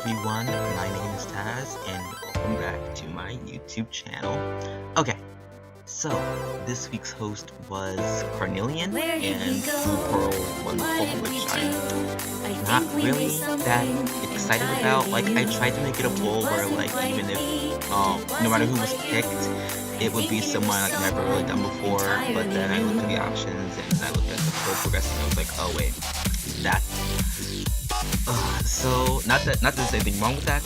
everyone, my name is Taz, and welcome back to my YouTube channel. Okay, so this week's host was Carnelian and Blue Pearl Wonderful, which I'm not really that excited about. Like, I tried to make it a poll where, like, even if, no matter who was picked, it would be someone I've never really done before, but then I looked at the options and I looked at the poll progressing and I was like, oh wait, that's so not that there's anything wrong with that,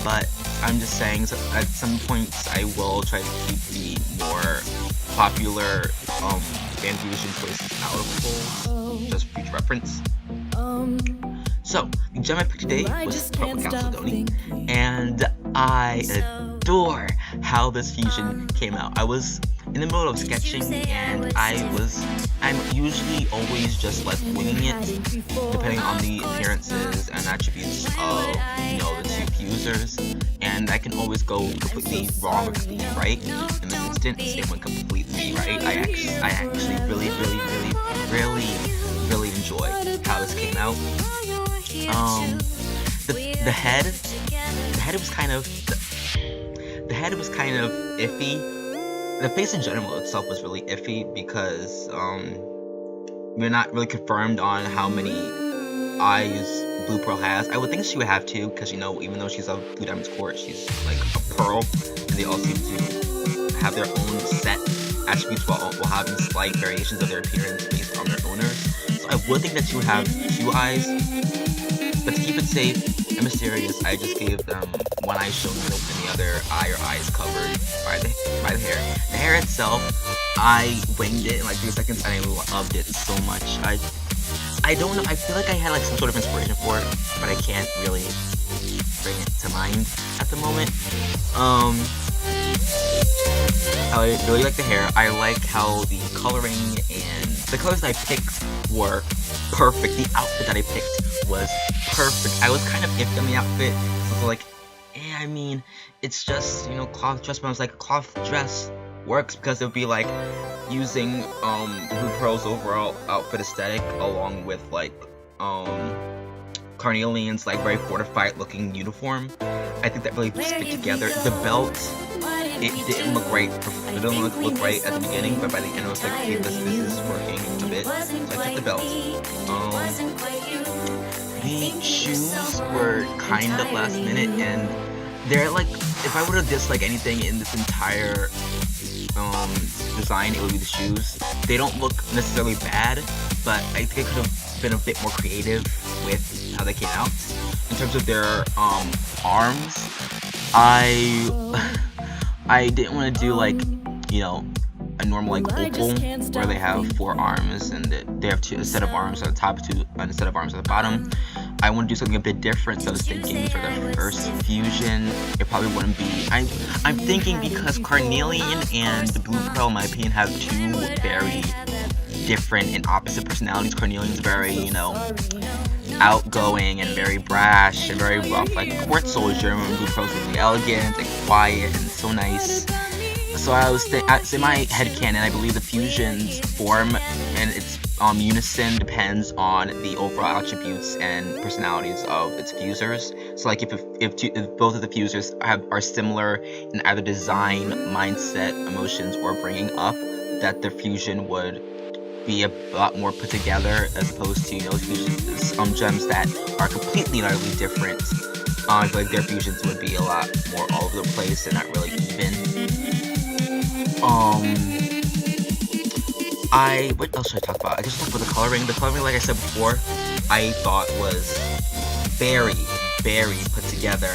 but I'm just saying, so at some points I will try to keep the more popular fan fusion choices out of polls, just for future reference. So the gem I picked today was Purple Chalcedony, and I adore how this fusion came out. I was in the middle of sketching and I'm usually always just like winging it, depending on the appearances and attributes of, you know, the two fusers, and I can always go completely wrong or completely right. In this instance, it went completely right. I actually really enjoyed how this came out. The head was kind of iffy. The face in general itself was really iffy because we're not really confirmed on how many eyes Blue Pearl has. I would think she would have two, because, you know, even though she's of Blue Diamond's court, she's like a pearl, and they all seem to have their own set attributes while having slight variations of their appearance based on their owners. So I would think that she would have two eyes, but to keep it safe and mysterious, I just gave them one eye shown and the other eye or eyes covered by the hair. The hair itself, I winged it in like 3 seconds and I loved it so much. I don't know, I feel like I had like some sort of inspiration for it, but I can't really bring it to mind at the moment. I really like the hair. I like how the coloring and the colors that I picked were perfect. The outfit that I picked was perfect. I was kind of iffy on the outfit. I was like, I mean, it's just, you know, cloth dress, but I was like, cloth dress works because it would be like using Blue Pearl's overall outfit aesthetic along with like Carnelian's like very fortified looking uniform. I think that really stick together. The belt, it didn't look right. It didn't look right at the beginning, but by the end I was like, okay, this is working a bit. So I took the belt. The shoes were kind of last minute, and they're like, if I were to dislike anything in this entire design, it would be the shoes. They don't look necessarily bad, but I think it could have been a bit more creative with how they came out. In terms of their arms, I didn't want to do like, you know, a normal like opal where they have 4 arms and they have a set of arms at the top, and a set of arms at the bottom. I want to do something a bit different, so I was thinking for the first fusion, it probably wouldn't be. I'm thinking because Carnelian and Blue Pearl, in my opinion, have two very different and opposite personalities. Carnelian's very, you know, outgoing and very brash and very rough, like a court soldier, and Blue Pearl's really elegant and quiet and so nice. So I was in my headcanon, I believe the fusion's form and its unison depends on the overall attributes and personalities of its fusers. So like if both of the fusers are similar in either design, mindset, emotions, or bringing up, that their fusion would be a lot more put together as opposed to, you know, gems that are completely and utterly different. I feel like their fusions would be a lot more all over the place and not really even. What else should I talk about? I just talk about the coloring. The coloring, like I said before, I thought was very put together.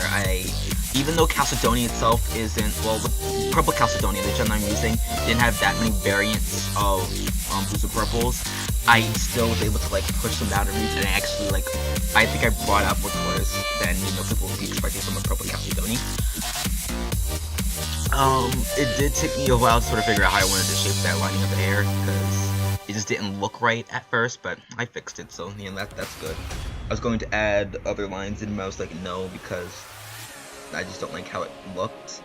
Even though Chalcedony itself isn't, well, the Purple Chalcedony, the gem I'm using, didn't have that many variants of blues and purples, I still was able to like push some boundaries, and I think I brought out more colors than, you know, people would be expecting from a Purple Chalcedony. It did take me a while to sort of figure out how I wanted to shape that lining of the hair, because it just didn't look right at first, but I fixed it, so, you know, that's good. I was going to add other lines in, but I was like, no, because I just don't like how it looked.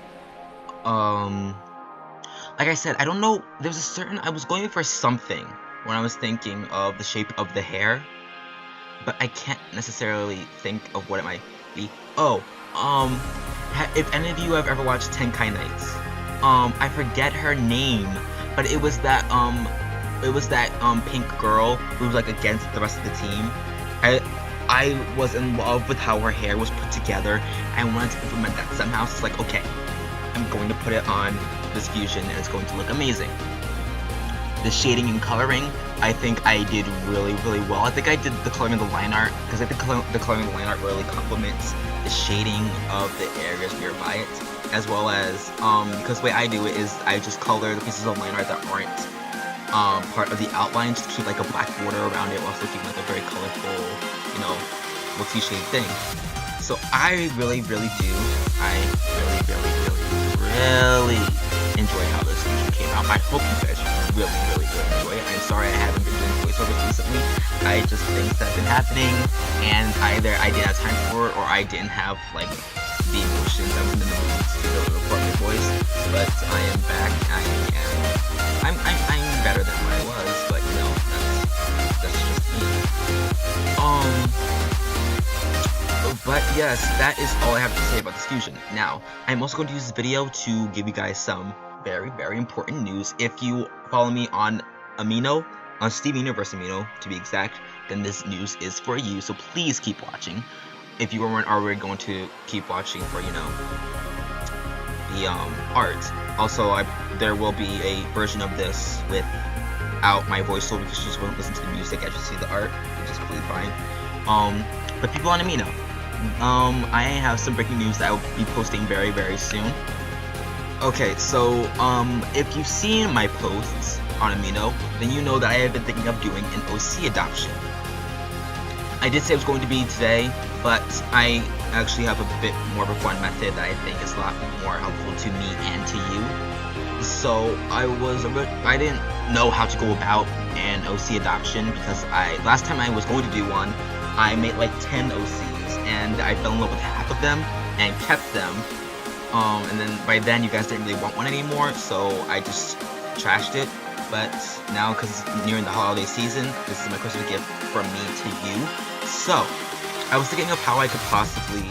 Like I said, I don't know, I was going for something when I was thinking of the shape of the hair, but I can't necessarily think of what it might Oh, if any of you have ever watched Tenkai Nights, I forget her name, but it was that pink girl who was like against the rest of the team. I was in love with how her hair was put together. I wanted to implement that somehow. So it's like, okay, I'm going to put it on this fusion and it's going to look amazing. The shading and coloring, I think I did really, really well. I think I did the coloring of the line art because I think the coloring of the line art really complements the shading of the areas nearby it, as well as because the way I do it is I just color the pieces of line art that aren't part of the outline, just to keep like a black border around it while still keeping like a very colorful, you know, multi-shade thing. So I really, really do. I really enjoy how this fusion came out. I hope you guys really enjoy it. I'm sorry I haven't been doing voiceovers recently. I just things that have been happening, and either I didn't have time for it or I didn't have like the emotions. I wasn't in the mood to record my voice. But I am back. I'm better than what I was, but you know, that's just me. But yes, that is all I have to say about this fusion. Now, I'm also going to use this video to give you guys some very important news. If you follow me on Amino, on Steven Universe Amino to be exact, then this news is for you. So please keep watching. If you weren't already going to keep watching for, you know, the art. Also, there will be a version of this without my voiceover because you just won't listen to the music as you see the art, which is completely fine. But people on Amino, I have some breaking news that I will be posting very soon. Okay, so if you've seen my posts on Amino, then you know that I have been thinking of doing an OC adoption. I did say it was going to be today, but I actually have a bit more of a fun method that I think is a lot more helpful to me and to you. So I didn't know how to go about an OC adoption because last time I was going to do one, I made like 10 OCs and I fell in love with half of them and kept them. And then by then you guys didn't really want one anymore, so I just trashed it. But now, because it's nearing the holiday season, this is my Christmas gift from me to you. So I was thinking of how I could possibly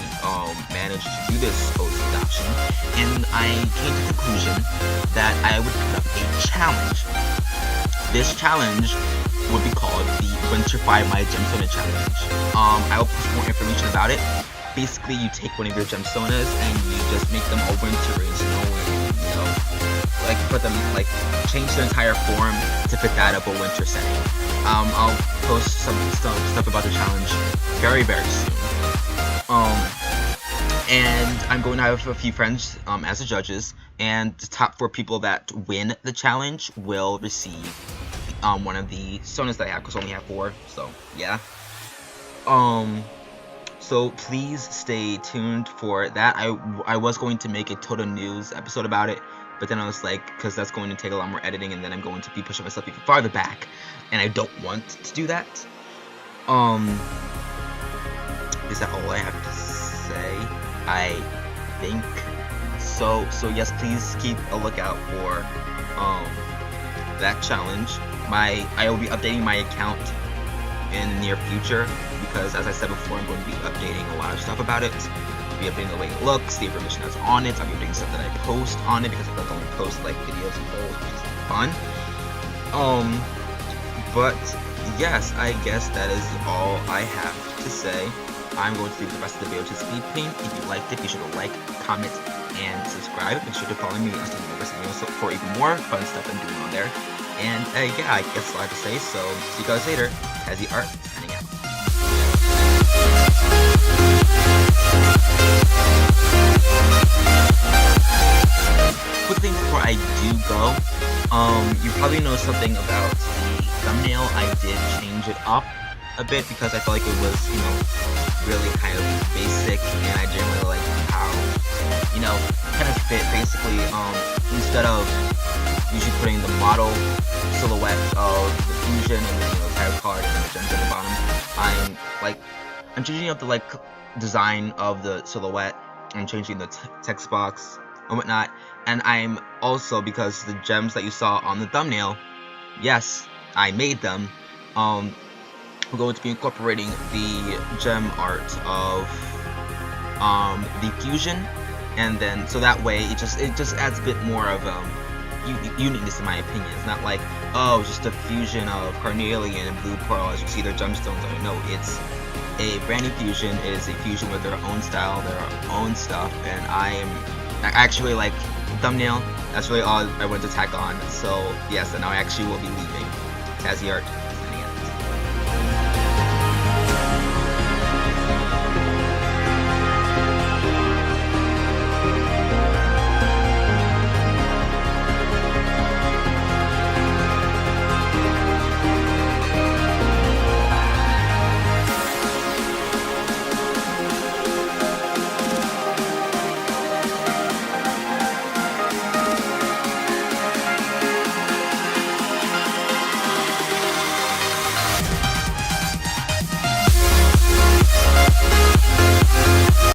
manage to do this OC adoption, and I came to the conclusion that I would put up a challenge. This challenge would be called the Winterify My Gemstone Challenge. I will post more information about it. Basically, you take one of your gemstones and you just make them all wintry, you know, like put them, like change their entire form to fit that of a winter setting. I'll post some stuff about the challenge very soon. And I'm going to have a few friends as the judges, and the top 4 people that win the challenge will receive one of the stones that I have, because I only have 4, so yeah. So please stay tuned for that. I was going to make a Total News episode about it, but then I was like, because that's going to take a lot more editing, and then I'm going to be pushing myself even farther back, and I don't want to do that. Is that all I have to say? I think so. So yes, please keep a lookout for that challenge. I will be updating my account in the near future, because as I said before, I'm going to be updating a lot of stuff about it. I'll be updating the way it looks, the information that's on it. I'll be updating stuff that I post on it, because I don't post like videos and polls, which is fun. But yes, I guess that is all I have to say. I'm going to leave the rest of the video to speed paint. If you liked it, be sure to like, comment, and subscribe. Make sure to follow me on Instagram for even more fun stuff I'm doing on there. And yeah, I guess that's all I have to say. So see you guys later. Tazzy Art signing out. Quick thing before I do go, you probably know something about the thumbnail. I did change it up a bit because I felt like it was, you know, really kind of basic, and I didn't really like how, you know, kind of fit. Basically, instead of usually putting the model silhouette of the fusion and then, you know, tarot card and then the gems at the bottom, I'm changing up the like design of the silhouette. I'm changing the text box and whatnot, and I'm also, because the gems that you saw on the thumbnail, yes, I made them. We're going to be incorporating the gem art of the fusion, and then so that way it just adds a bit more of uniqueness in my opinion. It's not like, oh, it's just a fusion of Carnelian and Blue Pearl as you see their gemstones on it. No, it's a brand new fusion. It is a fusion with their own style, their own stuff, and I actually like thumbnail. That's really all I wanted to tack on. So yes, and now I actually will be leaving. Tazzy art.